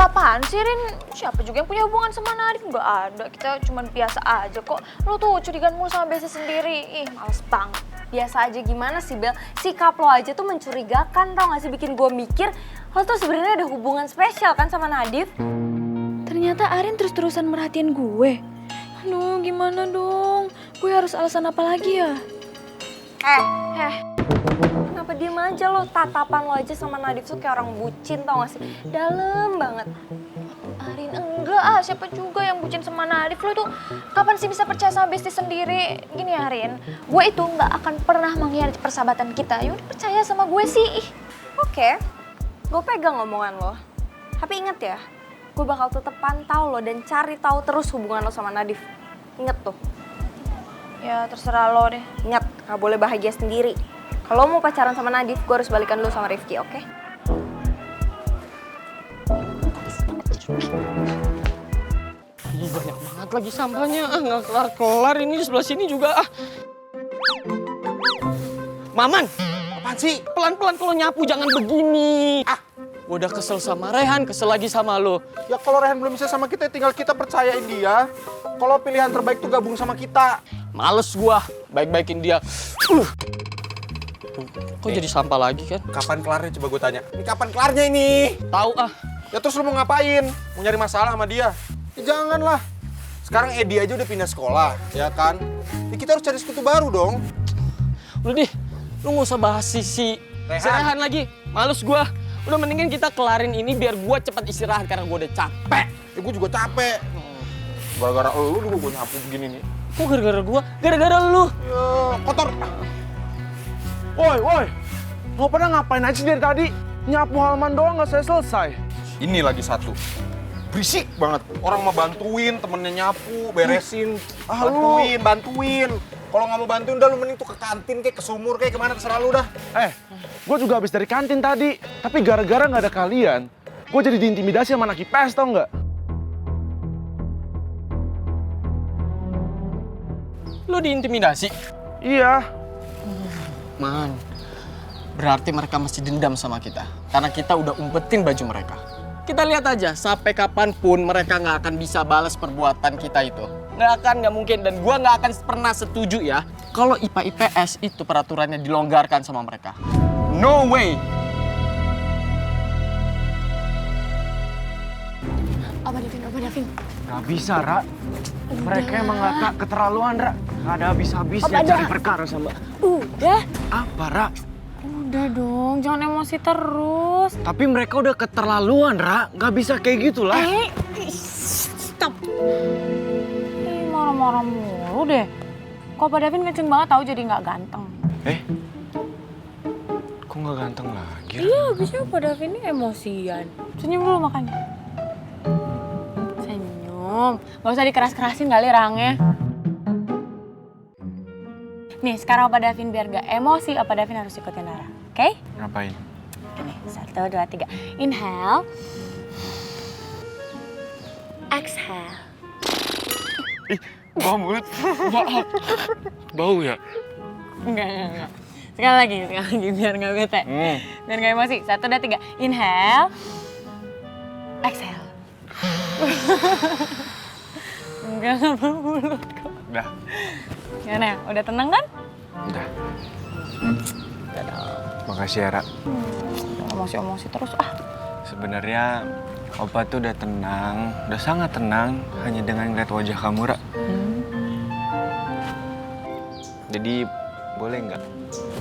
apaan sih, Rin? Siapa juga yang punya hubungan sama Nadif? Nggak ada, kita cuma biasa aja kok. Lo tuh curigaan mulu sama Besti sendiri. Ih, males banget. Biasa aja gimana sih, Bel? Sikap lo aja tuh mencurigakan, tau gak sih? Bikin gue mikir, lo tuh sebenarnya ada hubungan spesial kan sama Nadif? Ternyata Arin terus-terusan merhatiin gue. Aduh, gimana dong? Gue harus alasan apa lagi ya? Kenapa diem aja lo? Tatapan lo aja sama Nadif tuh kayak orang bucin, tau gak sih? Dalam banget. Arin, enggak siapa juga yang bucin sama Nadif. Lo tuh kapan sih bisa percaya sama Besti sendiri? Gini ya, Arin, gue itu nggak akan pernah mengkhianati persahabatan kita. Yaudah percaya sama gue sih. Oke, gue pegang omongan lo. Tapi inget ya, gue bakal tetep pantau lo dan cari tahu terus hubungan lo sama Nadif. Inget tuh. Ya terserah lo deh. Ingat, gak boleh bahagia sendiri. Kalau mau pacaran sama Nadif, gue harus balikan dulu sama Rifki, oke? Ih, banyak banget lagi sampahnya. Nggak kelar-kelar ini di sebelah sini juga. Maman, Apaan sih? pelan-pelan kalau nyapu jangan begini. Gue udah kesel sama Rehan, kesel lagi sama lo. Ya kalau Rehan belum bisa sama kita, tinggal kita percayain dia. Kalau pilihan terbaik tuh gabung sama kita. Males gua baik-baikin dia. Kok jadi sampah lagi kan? Kapan kelarnya coba gue tanya? Ini kapan kelarnya ini? Tahu ah. Ya terus lu mau ngapain? Mau nyari masalah sama dia? Ya janganlah. Sekarang Edi aja udah pindah sekolah, ya kan? Ya kita harus cari sekutu baru dong. Udah deh, lu nggak usah bahas si Rehan lagi. Males gua. Udah mendingan kita kelarin ini biar gua cepat istirahat karena gua udah capek. Ya gue juga capek. Gara-gara lu juga gue nyapu begini nih. Kok gara-gara gua? Gara-gara lu. Ya kotor. Woi, lo pada ngapain aja dari tadi? Nyapu halaman doang nggak selesai. Ini lagi satu. Berisik banget. Orang mau bantuin, temennya nyapu, beresin. Bantuin. Kalau nggak mau bantuin, udah lu mending tuh ke kantin, kayak ke sumur, kayak kemana terserah lu dah. Gue juga habis dari kantin tadi. Tapi gara-gara nggak ada kalian, gue jadi diintimidasi sama anak IPS, tau nggak? Lu diintimidasi? Iya. Man, berarti mereka masih dendam sama kita. Karena kita udah umpetin baju mereka. Kita lihat aja, sampai kapanpun mereka nggak akan bisa balas perbuatan kita itu. Nggak mungkin. Dan gua nggak akan pernah setuju ya, kalau IPA IPS itu peraturannya dilonggarkan sama mereka. No way! Apa Davin? Gak bisa, Ra. Mereka emang gak keterlaluan, Ra. Gak ada habis-habisnya cari perkara sama... Udah. Apa, Ra? Udah dong, jangan emosi terus. Tapi mereka udah keterlaluan, Ra. Gak bisa kayak gitu lah. Stop. Marah-marah mulu deh. Kok Pak Davin ngecun banget tahu jadi nggak ganteng. Kok gak ganteng lagi, Ra? Iya, abisnya Pak Davin ini emosian. Senyum dulu makanya. Senyum. Gak usah dikeras-kerasin kali rangnya. Nih, sekarang Opa Davin biar gak emosi, Opa Davin harus ikutin Lara. Oke? Ngapain? Ini, 1, 2, 3. Inhale. Exhale. Bau mulut. Bau ya? Enggak. Sekali lagi, biar gak bete. Biar gak emosi. 1, 2, 3. Inhale. Exhale. Enggak mulut kok. Udah. Gimana? Udah tenang kan? Udah. Makasih ya, Ra. Emosi-emosi terus Sebenarnya Opa tuh udah tenang, udah sangat tenang hanya dengan ngeliat wajah kamu, Ra. Jadi boleh nggak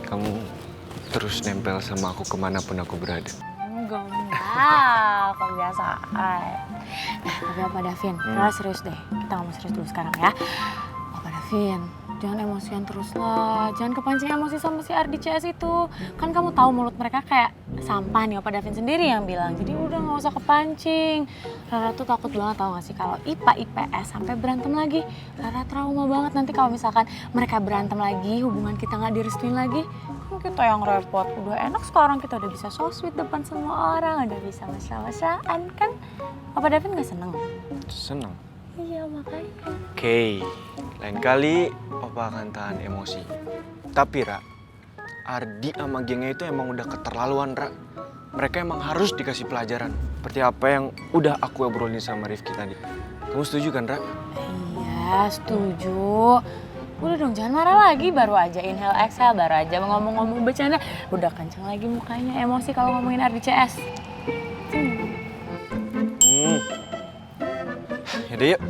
kamu terus nempel sama aku kemanapun aku berada? Enggak, kebiasaan. Tapi Opa Davin, Lara serius deh. Kita ngomong serius dulu sekarang ya. Opa Davin, jangan emosian terus lah. Jangan kepancing emosi sama si Ardi CS itu. Kan kamu tahu mulut mereka kayak sampah nih, Opa Davin sendiri yang bilang. Jadi udah nggak usah kepancing. Rara tuh takut banget tau gak sih kalau IPA IPS sampai berantem lagi. Rara trauma banget nanti kalau misalkan mereka berantem lagi, hubungan kita nggak direstuin lagi. Kan kita yang repot. Udah enak sekarang kita udah bisa so sweet depan semua orang, udah bisa mesra-mesraan kan. Opa Davin nggak seneng? Seneng. Iya makanya. Oke, lain kali Opa akan tahan emosi. Tapi, Ra, Ardi sama gengnya itu emang udah keterlaluan, Ra. Mereka emang harus dikasih pelajaran. Seperti apa yang udah aku obrolin sama Rifki tadi. Kamu setuju kan, Ra? Iya, setuju. Udah dong, jangan marah lagi. Baru aja inhale exhale, baru aja ngomong-ngomong bercanda. Udah kenceng lagi mukanya, emosi kalau ngomongin RDCS. Yaudah yuk.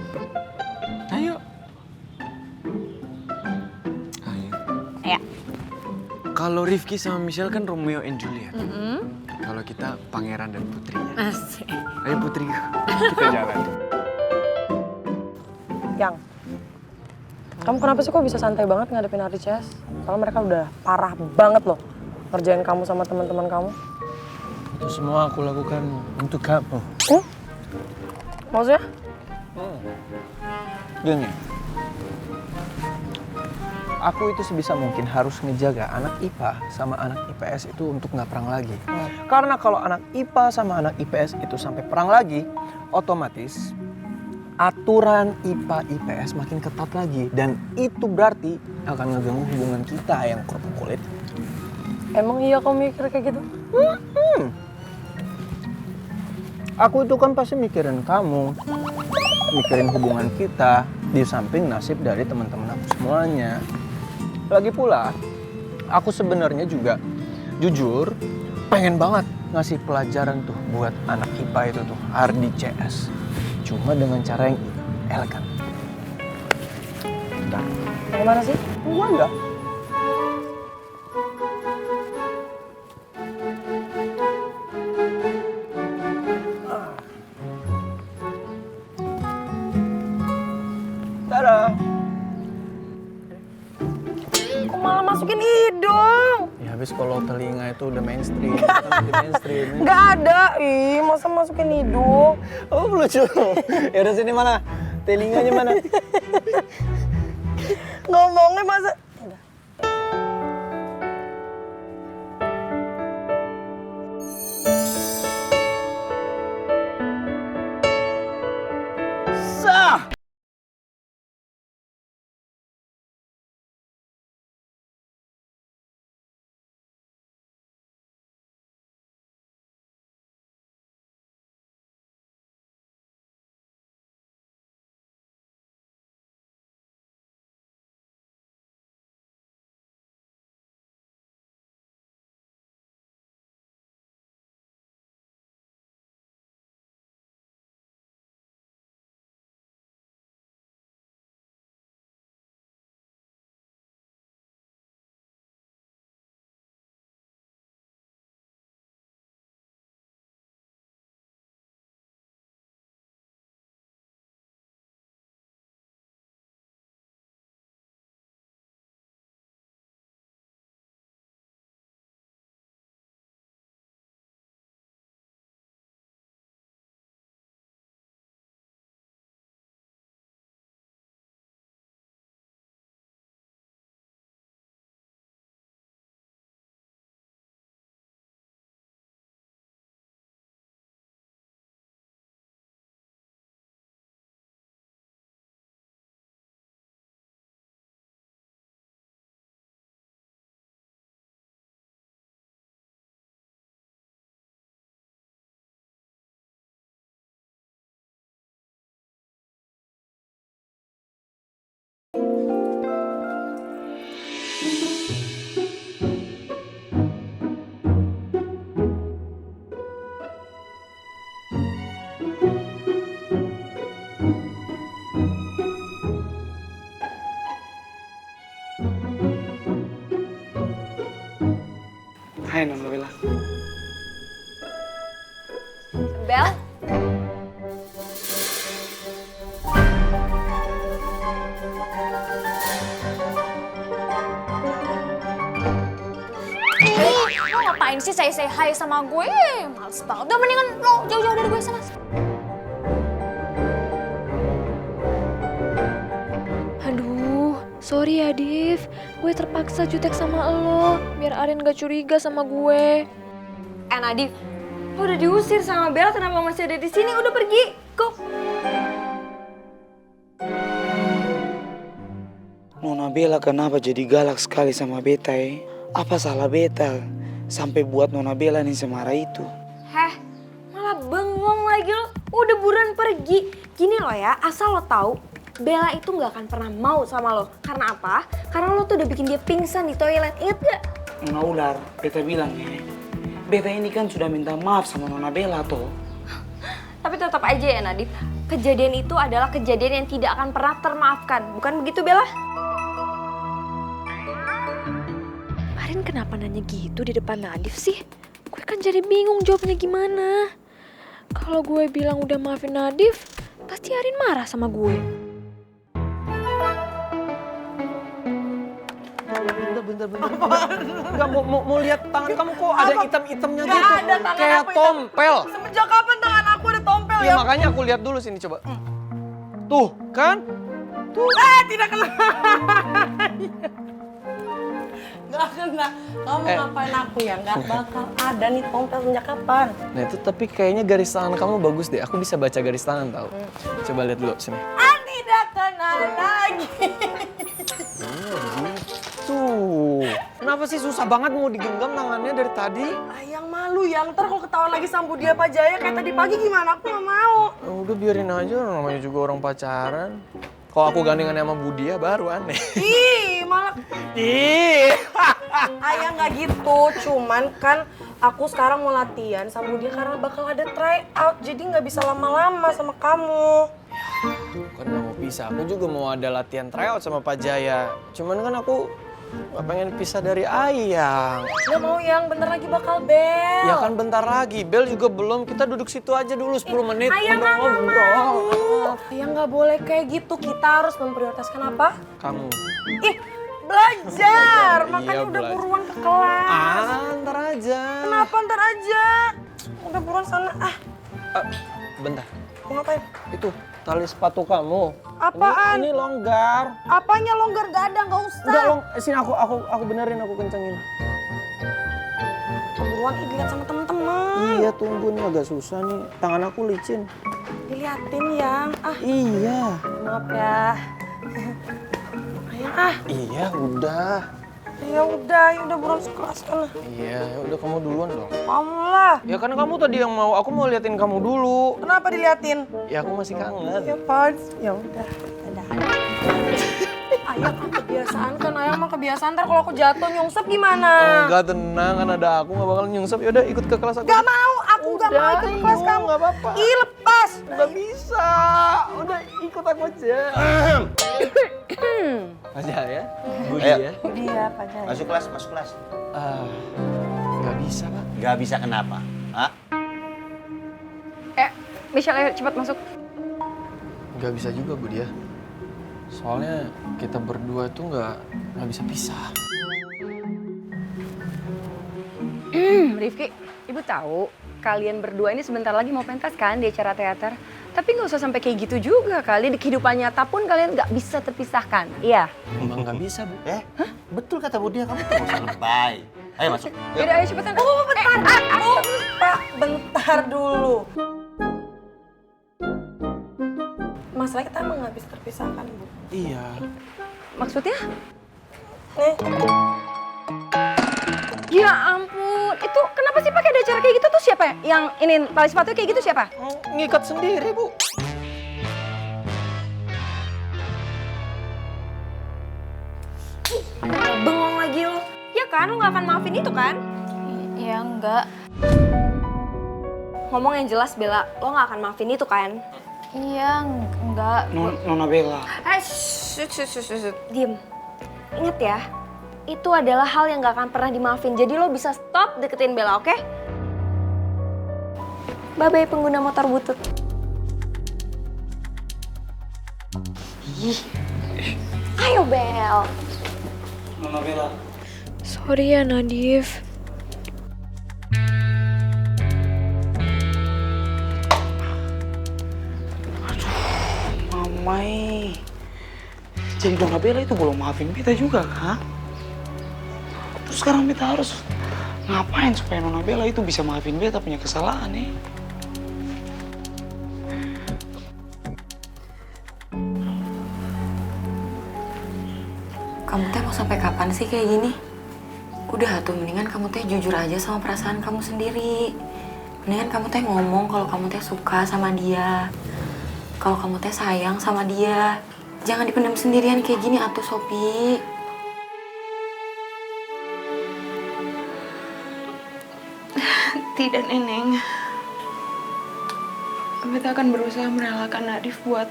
Ayo. Ayo. Ya. Kalau Rifki sama Michelle kan Romeo and Juliet. Kalau kita pangeran dan putrinya. Asik. Ayo putri, kita jalan. Yang, kamu kenapa sih kok bisa santai banget ngadepin RDCS? Soalnya mereka udah parah banget loh ngerjain kamu sama teman-teman kamu. Itu semua aku lakukan untuk kamu. Maksudnya? Gini, aku itu sebisa mungkin harus ngejaga anak IPA sama anak IPS itu untuk nggak perang lagi. Karena kalau anak IPA sama anak IPS itu sampai perang lagi, otomatis aturan IPA IPS makin ketat lagi. Dan itu berarti akan ngeganggu hubungan kita yang kerupuk kulit. Emang iya kamu mikir kayak gitu? Aku itu kan pasti mikirin kamu, mikirin hubungan kita, di samping nasib dari teman-teman aku semuanya. Lagi pula, aku sebenarnya juga jujur pengen banget ngasih pelajaran tuh buat anak IPA itu tuh, Ardi CS. Cuma dengan cara yang elegan. Bentar. Yang mana sih? Gua enggak. Dadah. Kok malah masukin hidung? Ya habis kalau telinga itu udah mainstream, kan udah mainstream. Nggak ada, ih masa masukin hidung? Oh lucu. Ya udah sini mana? Telinganya mana? Ngomongnya masa... Sah. Hai Nona Bella. Bel? Lo ngapain sih say hi sama gue? Males banget. Udah mendingan lo jauh-jauh dari gue sana. Aduh, sorry ya Div. Gue terpaksa jutek sama lo, biar Arin gak curiga sama gue. Nadif, lo udah diusir sama Bella, kenapa masih ada di sini? Udah pergi, go. Nona Bella kenapa jadi galak sekali sama beta ya? Apa salah beta sampai buat Nona Bella nih semarah itu? Heh, malah bengong lagi lo. Udah buruan pergi. Gini lo ya, asal lo tahu, Bella itu nggak akan pernah mau sama lo. Karena apa? Karena lo tuh udah bikin dia pingsan di toilet. Ingat gak? Nona Ular, beta bilang ya, beta ini kan sudah minta maaf sama Nona Bella toh. Tapi tetap aja ya Nadif, kejadian itu adalah kejadian yang tidak akan pernah termaafkan. Bukan begitu Bella? Arin kenapa nanya gitu di depan Nadif sih? Gue kan jadi bingung jawabnya gimana. Kalau gue bilang udah maafin Nadif, pasti Arin marah sama gue. Bentar. Enggak mau lihat tangan kamu kok ada hitam-hitamnya gitu. Nggak ada tangan Kayak aku hitam. tompel. Semenjak kapan tangan aku ada tompel Iya ya? makanya aku lihat dulu sini coba. Tuh, kan? Tuh. Tidak kena. Gak kena. Kamu ngapain aku ya? Gak bakal ada nih tompel sejak kapan? Nah itu tapi kayaknya garis tangan kamu bagus deh. Aku bisa baca garis tangan tau. Coba lihat dulu sini. Tidak kena lagi. Tuh. Kenapa sih susah banget mau digenggam tangannya dari tadi? Yang malu ya. Ntar kalau ketahuan lagi sama Budia Pak Jaya kayak tadi pagi gimana? Aku gak mau. Udah biarin aja, namanya juga orang pacaran. Kalau aku gandengan sama Budia baru aneh. Ih, malah. Ih. Ayah nggak gitu. Cuman kan aku sekarang mau latihan sama Budia karena bakal ada try out. Jadi nggak bisa lama-lama sama kamu. Kan gak mau pisah, aku juga mau ada latihan tryout sama Pak Jaya. Cuman kan aku gak pengen pisah dari Ayang. Gak mau yang bentar lagi bakal bel. Ya kan bentar lagi, bel juga belum. Kita duduk situ aja dulu 10 menit Ayang nggak ngobrol-ngobrol. mau. Ayang nggak boleh kayak gitu. Kita harus memprioritaskan apa? Kamu. Ih, belajar. Makanya Iya, udah belajar. buruan ke kelas. Ntar aja. Kenapa ntar aja? Udah buruan sana. Bentar, Mau ngapain? itu tali sepatu kamu. Apaan? Ini longgar. Apanya longgar? Gak ada, gak usah. Enggak, sini aku benerin, aku kencengin. Buruan dilihat sama temen-temen. Iya, tunggu nih agak susah nih. Tangan aku licin. Diliatin yang. Iya. Maaf ya. Ayang Iya, udah. Ya udah buruan sekelas kan. Iya, ya udah kamu duluan dong. Kamu lah. Ya kan kamu tadi yang mau, aku mau liatin kamu dulu. Kenapa diliatin? Ya aku masih kangen. Ya pas. Ya udah. Dadah. Ayang kebiasaan kan, Ayang mah kebiasaan. Ntar kalau aku jatuh nyungsep gimana? Enggak, tenang, kan ada aku nggak bakal nyungsep. Ya udah ikut ke kelas aku. Gak mau, aku gak mau ikut ke kelas kamu. Nggak apa-apa. Ih, lepas. Nggak bisa. Udah ikut aku aja. Aja ya. Budi Ayo. ya. Dia Pak Jaya. Masuk kelas. Nggak bisa Pak. Gak bisa kenapa? Hah? Michelle, ayo cepat masuk. Nggak bisa juga Budi ya. Soalnya kita berdua tuh nggak bisa pisah. Rifki, ibu tahu kalian berdua ini sebentar lagi mau pentas kan di acara teater. Tapi nggak usah sampai kayak gitu juga kali. Di kehidupan nyata pun kalian nggak bisa terpisahkan. Iya. Emang nggak bisa Bu. Betul kata Budia, kamu tuh gak usah lebay. Ayo masuk. Yaudah, ayo cepetan. Bentar, Pak, bentar dulu. Masalah kita emang gak bisa terpisahkan, Bu. Iya. Maksudnya? Nih. Ya ampun, itu kenapa sih pakai ada acara kayak gitu tuh siapa ya? Yang ini tali sepatu kayak gitu siapa? Ngikat sendiri Bu. Bengong lagi lo. Ya kan, lo gak akan maafin itu kan? Ya enggak. Ngomong yang jelas Bella, lo gak akan maafin itu kan? Iya, enggak. Nona Bella. Diem. Ingat ya, itu adalah hal yang gak akan pernah dimaafin. Jadi lo bisa stop deketin Bella, oke? Bye-bye pengguna motor butut. Ayo Bel. Nona Bella. Sorry ya Nadif. Mamai. Jadi Nona Bella itu belum maafin beta juga, kah? Terus sekarang beta harus ngapain supaya Nona Bella itu bisa maafin beta punya kesalahan nih? Kamu teh mau sampai kapan sih kayak gini? Udah tuh, mendingan kamu teh jujur aja sama perasaan kamu sendiri. Mendingan kamu teh ngomong kalau kamu teh suka sama dia. Kalau kamu teh sayang sama dia. Jangan dipendam sendirian kayak gini atuh, Sopi. Tidak, Neneng. Beta akan berusaha merelakan Nadif buat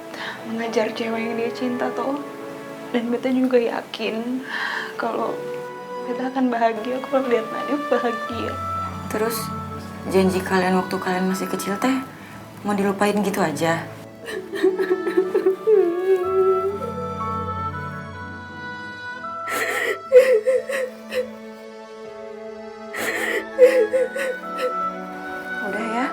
mengejar cewek yang dia cinta toh. Dan Beta juga yakin kalau Beta akan bahagia kalau lihat Nadif bahagia. Terus janji kalian waktu kalian masih kecil teh mau dilupain gitu aja? Udah ya.